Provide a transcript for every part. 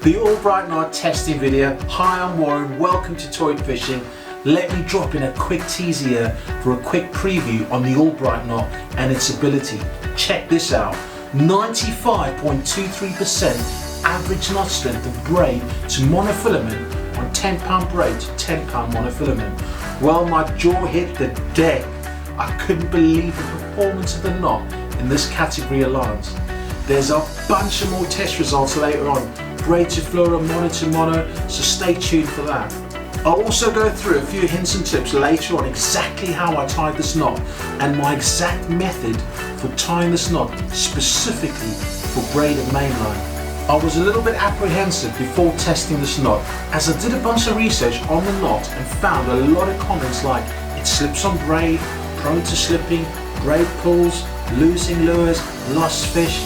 The Albright knot testing video. Hi, I'm Warren, welcome to Toy Fishing. Let me drop in a quick teaser here for a quick preview on the Albright knot and its ability. Check this out, 95.23% average knot strength of braid to monofilament on 10 pound braid to 10 pound monofilament. Well, my jaw hit the deck. I couldn't believe the performance of the knot in this category alone. There's a bunch of more test results later on, braid to fluoro, mono to mono, so stay tuned for that. I'll also go through a few hints and tips later on exactly how I tied this knot and my exact method for tying this knot specifically for braid and mainline. I was a little bit apprehensive before testing this knot as I did a bunch of research on the knot and found a lot of comments like it slips on braid, prone to slipping, braid pulls, losing lures, lost fish.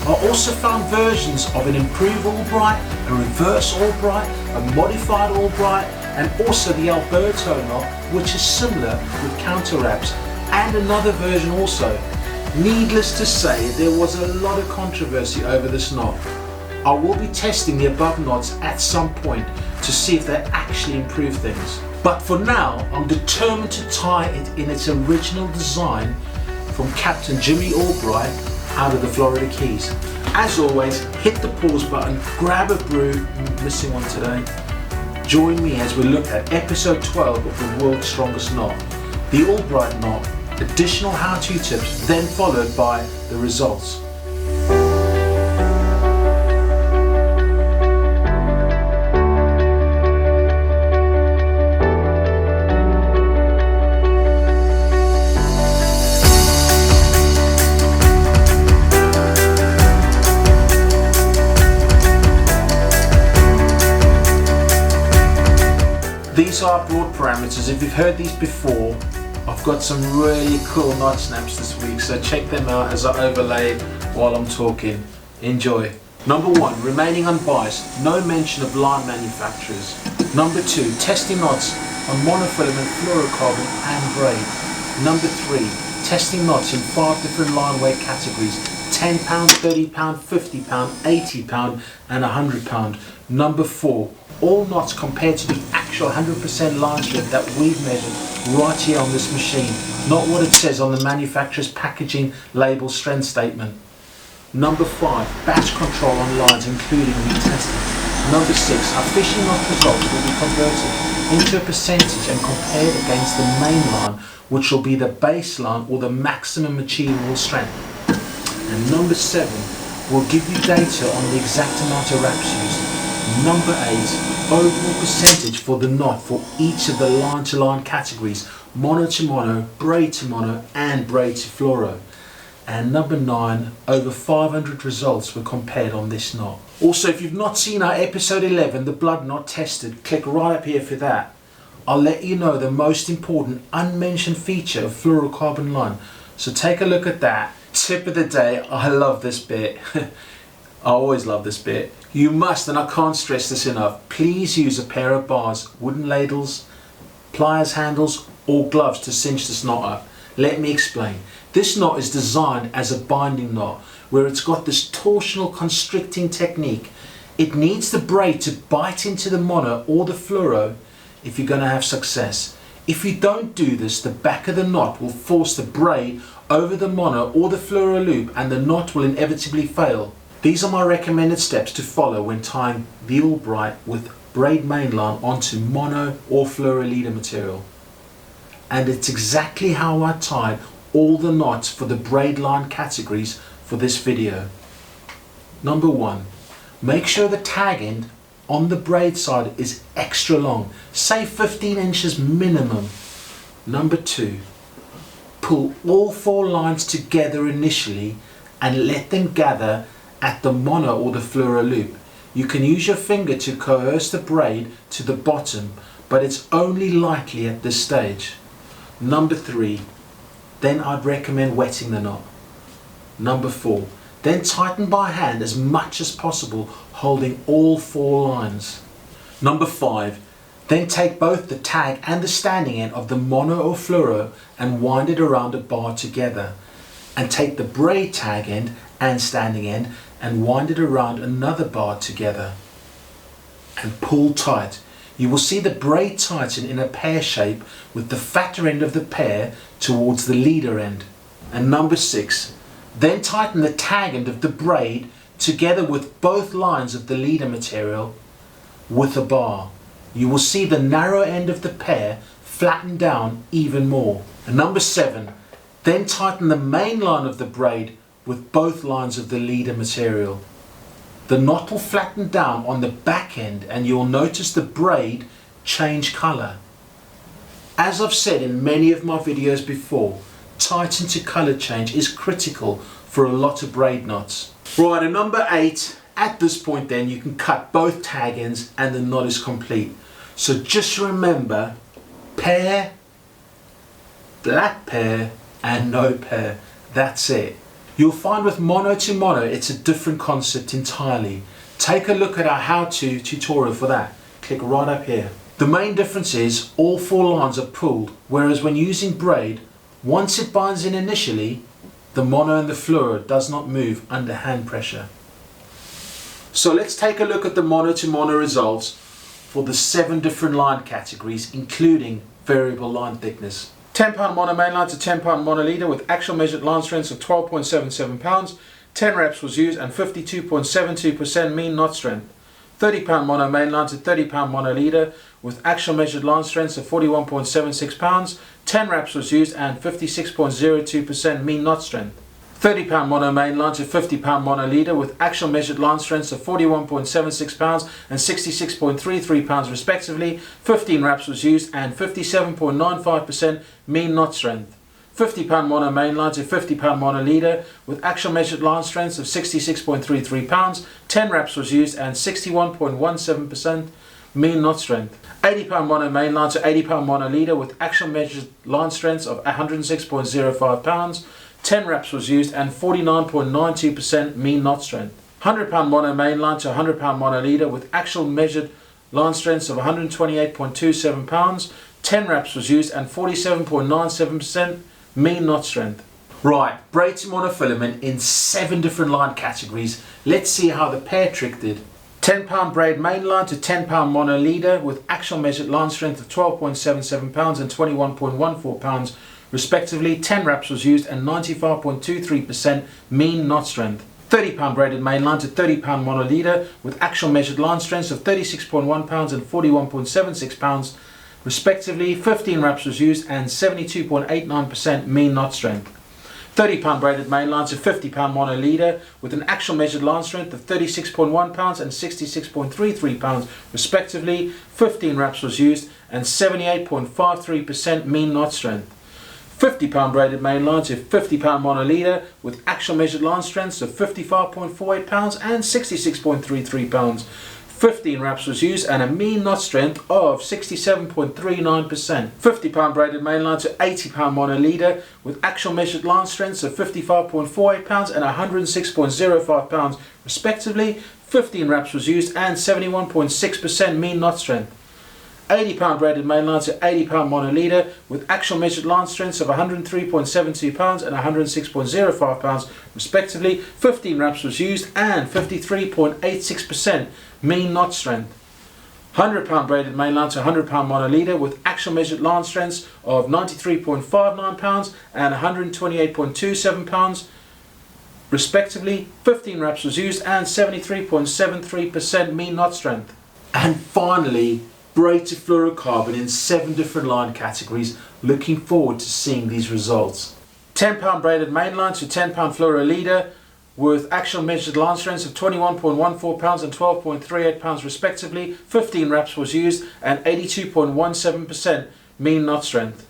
I also found versions of an improved Albright, a reverse Albright, a modified Albright, and also the Alberto knot, which is similar with counter wraps, and another version also. Needless to say, there was a lot of controversy over this knot. I will be testing the above knots at some point to see if they actually improve things. But for now, I'm determined to tie it in its original design from Captain Jimmy Albright out of the Florida Keys. As always, hit the pause button, grab a brew, missing one today. Join me as we look at episode 12 of the world's strongest knot, the Albright knot, additional how-to tips, then followed by the results. These are broad parameters. If you've heard these before, I've got some really cool knot snaps this week, so check them out as I overlay while I'm talking. Enjoy. Number 1, remaining unbiased, no mention of line manufacturers. Number 2, testing knots on monofilament, fluorocarbon and braid. Number 3, testing knots in 5 different line weight categories, 10 pound, 30 pound, 50 pound, 80 pound and 100 pound. Number 4, all knots compared to the actual 100% line strength that we've measured right here on this machine, not what it says on the manufacturer's packaging label strength statement. Number 5, batch control on lines including retesting. Number 6, our fishing knot results will be converted into a percentage and compared against the main line, which will be the baseline or the maximum achievable strength. And number 7, will give you data on the exact amount of wraps used. Number 8, overall percentage for the knot for each of the line to line categories, mono to mono, braid to mono and braid to fluoro. And number 9, over 500 results were compared on this knot. Also, if you've not seen our episode 11, the blood knot tested, click right up here for that. I'll let you know the most important unmentioned feature of fluorocarbon line, so take a look at that. Tip of the day, I love this bit. I always love this bit. You must, and I can't stress this enough, please use a pair of bars, wooden ladles, pliers handles or gloves to cinch this knot up. Let me explain. This knot is designed as a binding knot where it's got this torsional constricting technique. It needs the braid to bite into the mono or the fluoro if you're going to have success. If you don't do this, the back of the knot will force the braid over the mono or the fluoro loop and the knot will inevitably fail. These are my recommended steps to follow when tying the Albright with braid mainline onto mono or fluoro leader material. And it's exactly how I tied all the knots for the braid line categories for this video. Number 1, make sure the tag end on the braid side is extra long, say 15 inches minimum. Number 2, pull all 4 lines together initially and let them gather at the mono or the fluoro loop. You can use your finger to coerce the braid to the bottom, but it's only likely at this stage. Number 3, then I'd recommend wetting the knot. Number 4, then tighten by hand as much as possible, holding all 4 lines. Number 5, then take both the tag and the standing end of the mono or fluoro and wind it around a bar together. And take the braid tag end and standing end and wind it around another bar together. and pull tight. You will see the braid tighten in a pear shape with the fatter end of the pear towards the leader end. And number 6, then tighten the tag end of the braid together with both lines of the leader material with a bar. You will see the narrow end of the pear flatten down even more. And number 7, then tighten the main line of the braid with both lines of the leader material. The knot will flatten down on the back end and you'll notice the braid change colour. As I've said in many of my videos before, tighten to colour change is critical for a lot of braid knots. Right, and number 8, at this point then you can cut both tag ends and the knot is complete. So just remember, pear, black pear and no pear. That's it. You'll find with mono to mono it's a different concept entirely. Take a look at our how-to tutorial for that. Click right up here. The main difference is all 4 lines are pulled, whereas when using braid, once it binds in initially, the mono and the fluoro does not move under hand pressure. So let's take a look at the mono to mono results for the 7 different line categories, including variable line thickness. 10 pound mono main line to 10 pound mono leader with actual measured line strengths of 12.77 pounds, 10 reps was used and 52.72% mean knot strength. 30 pound mono main line to 30 pound mono leader with actual measured line strengths of 41.76 pounds, 10 reps was used and 56.02% mean knot strength. 30 pound mono main line to 50 pound mono leader with actual measured line strengths of 41.76 pounds and 66.33 pounds respectively, 15 reps was used and 57.95% mean knot strength. 50 pound mono main line to 50 pound mono leader with actual measured line strengths of 66.33 pounds, 10 reps was used and 61.17% mean knot strength. 80 pound mono main line to 80 pound mono leader with actual measured line strengths of 106.05 pounds, 10 reps was used and 49.92% mean knot strength. 100 pound mono main line to 100 pound mono leader with actual measured line strengths of 128.27 pounds, 10 reps was used and 47.97% mean knot strength. Right, braid to monofilament in 7 different line categories. Let's see how the pear trick did. 10 pound braid main line to 10 pound mono leader with actual measured line strength of 12.77 pounds and 21.14 pounds respectively, 10 reps was used and 95.23% mean knot strength. 30 pound braided main line to 30 pound mono leader with actual measured line strengths of 36.1 pounds and 41.76 pounds respectively, 15 reps was used and 72.89% mean knot strength. 30 pound braided main line to 50 pound mono leader with an actual measured line strength of 36.1 pounds and 66.33 pounds respectively, 15 reps was used and 78.53% mean knot strength. 50 pound braided main line to 50 pound mono leader with actual measured line strengths of 55.48 pounds and 66.33 pounds. 15 reps was used and a mean knot strength of 67.39%. 50 pound braided main line to 80 pound mono leader with actual measured line strengths of 55.48 pounds and 106.05 pounds respectively. 15 reps was used and 71.6% mean knot strength. 80 pound braided main line to 80 pound mono leader with actual measured line strengths of 103.72 pounds and 106.05 pounds respectively. 15 reps was used and 53.86% mean knot strength. 100 pound braided main line to 100 pound mono leader with actual measured line strengths of 93.59 pounds and 128.27 pounds respectively. 15 reps was used and 73.73% mean knot strength. And finally, braid to fluorocarbon in 7 different line categories. Looking forward to seeing these results. 10 pound braided main line to 10 pound fluoro leader with actual measured line strengths of 21.14 pounds and 12.38 pounds respectively. 15 reps was used and 82.17% mean knot strength.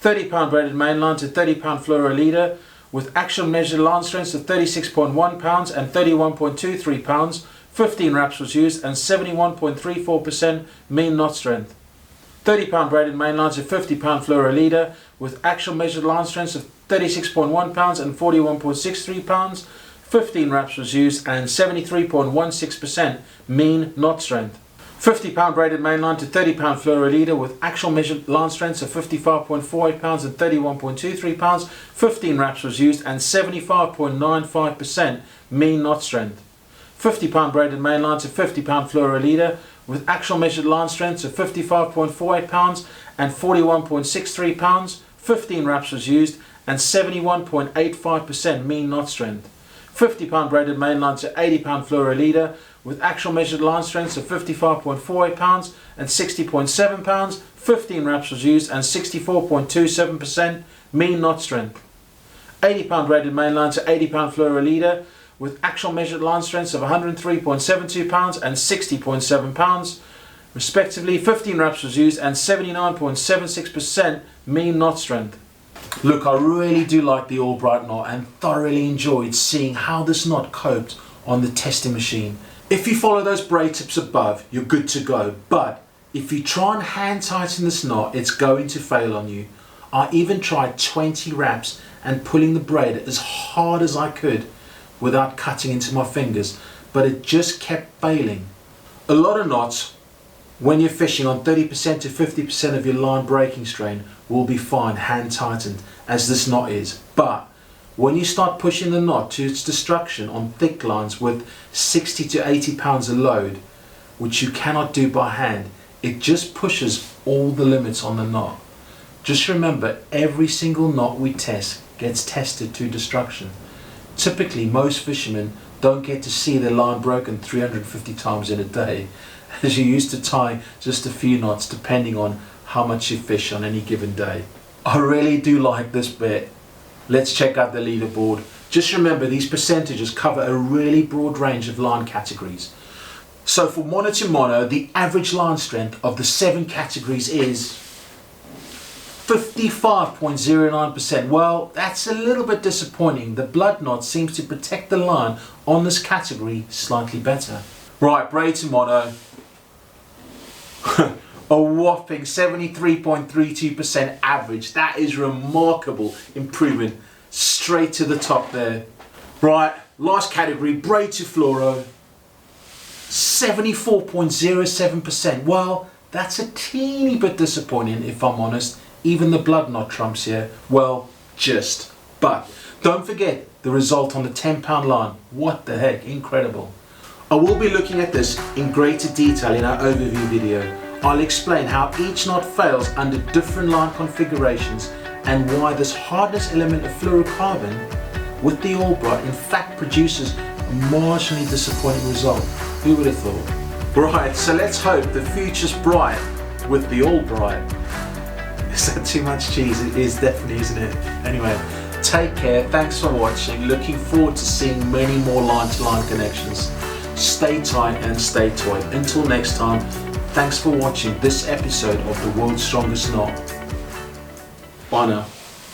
30 pound braided main line to 30 pound fluoro leader with actual measured line strengths of 36.1 pounds and 31.23 pounds. 15 reps was used and 71.34% mean knot strength. 30 pound braided main line to 50 pound fluoro leader with actual measured line strengths of 36.1 pounds and 41.63 pounds. 15 reps was used and 73.16% mean knot strength. 50 pound braided main line to 30 pound fluoro leader with actual measured line strengths of 55.48 pounds and 31.23 pounds. 15 reps was used and 75.95% mean knot strength. 50 pound braided main line to 50 pound fluoro leader with actual measured line strengths of 55.48 pounds and 41.63 pounds. 15 wraps was used and 71.85% mean knot strength. 50 pound braided mainline to 80 pound fluoro leader with actual measured line strengths of 55.48 pounds and 60.7 pounds. 15 wraps was used and 64.27% mean knot strength. 80 pound braided mainline to 80 pound fluoro leader with actual measured line strengths of 103.72 pounds and 60.7 pounds respectively. 15 wraps was used and 79.76% mean knot strength. Look, I really do like the Albright knot and thoroughly enjoyed seeing how this knot coped on the testing machine. If you follow those braid tips above, you're good to go, but if you try and hand tighten this knot, it's going to fail on you. I even tried 20 wraps and pulling the braid as hard as I could without cutting into my fingers, but it just kept failing. A lot of knots, when you're fishing on 30% to 50% of your line breaking strain, will be fine hand tightened, as this knot is. But when you start pushing the knot to its destruction on thick lines with 60 to 80 pounds a load, which you cannot do by hand, it just pushes all the limits on the knot. Just remember, every single knot we test gets tested to destruction. Typically, most fishermen don't get to see their line broken 350 times in a day, as you're used to tying just a few knots depending on how much you fish on any given day. I really do like this bit. Let's check out the leaderboard. Just remember, these percentages cover a really broad range of line categories. So for mono to mono, the average line strength of the 7 categories is 55.09%. Well, that's a little bit disappointing. The blood knot seems to protect the line on this category slightly better. Right, braid to mono. A whopping 73.32% average. That is remarkable improvement. Straight to the top there. Right, last category, braid to fluoro. 74.07%. Well, that's a teeny bit disappointing if I'm honest. Even the blood knot trumps here. Well, just. But don't forget the result on the 10-pound line. What the heck, incredible. I will be looking at this in greater detail in our overview video. I'll explain how each knot fails under different line configurations and why this hardness element of fluorocarbon with the Albright in fact produces a marginally disappointing result. Who would have thought? Right, so let's hope the future's bright with the Albright. Is that too much cheese? It is definitely, isn't it? Anyway, take care, thanks for watching, looking forward to seeing many more line-to-line connections. Stay tight and stay toy. Until next time, thanks for watching this episode of The World's Strongest Knot. Bye now.